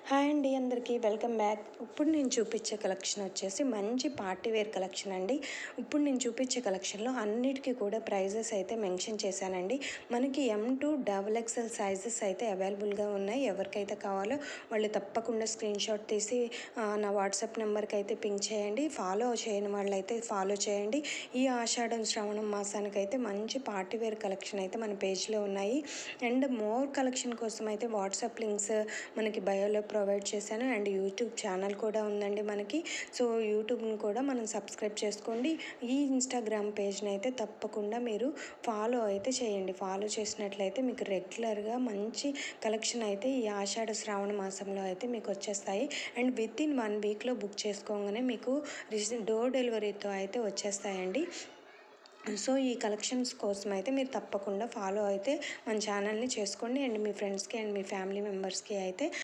Hi అండి, అందరికీ welcome back. ఇప్పుడు నేను చూపించే కలెక్షన్ వచ్చేసి మంచి పార్టీ వేర్ కలెక్షన్ అండి. ఇప్పుడు నేను చూపించే కలెక్షన్లో అన్నిటికీ కూడా ప్రైజెస్ అయితే మెన్షన్ చేశానండి. మనకి M2 XXL సైజెస్ అయితే అవైలబుల్గా ఉన్నాయి. ఎవరికైతే కావాలో వాళ్ళు తప్పకుండా స్క్రీన్ షాట్ తీసి నా వాట్సాప్ నెంబర్కి అయితే పింక్ చేయండి. ఫాలో చేయని వాళ్ళు అయితే ఫాలో చేయండి. ఈ ఆషాఢం శ్రావణం మాసానికి అయితే మంచి పార్టీ వేర్ కలెక్షన్ అయితే మన పేజ్లో ఉన్నాయి. అండ్ మోర్ కలెక్షన్ కోసం అయితే వాట్సాప్ లింక్స్ మనకి బయోలో ప్రొవైడ్ చేశాను. అండ్ యూట్యూబ్ ఛానల్ కూడా ఉందండి మనకి. సో యూట్యూబ్ని కూడా మనం సబ్స్క్రైబ్ చేసుకోండి. ఈ ఇన్స్టాగ్రామ్ పేజ్ని అయితే తప్పకుండా మీరు ఫాలో అయితే చేయండి. ఫాలో చేసినట్లయితే మీకు రెగ్యులర్గా మంచి కలెక్షన్ అయితే ఈ ఆషాఢ శ్రావణ మాసంలో అయితే మీకు వచ్చేస్తాయి. అండ్ విత్ ఇన్ 1 వీక్లో బుక్ చేసుకోగానే మీకు డోర్ డెలివరీతో అయితే వచ్చేస్తాయండి. సో ఈ కలెక్షన్స్ కోసం అయితే మీరు తప్పకుండా ఫాలో అయితే మన ఛానల్ని చేసుకోండి. అండ్ మీ ఫ్రెండ్స్కి అండ్ మీ ఫ్యామిలీ మెంబర్స్కి అయితే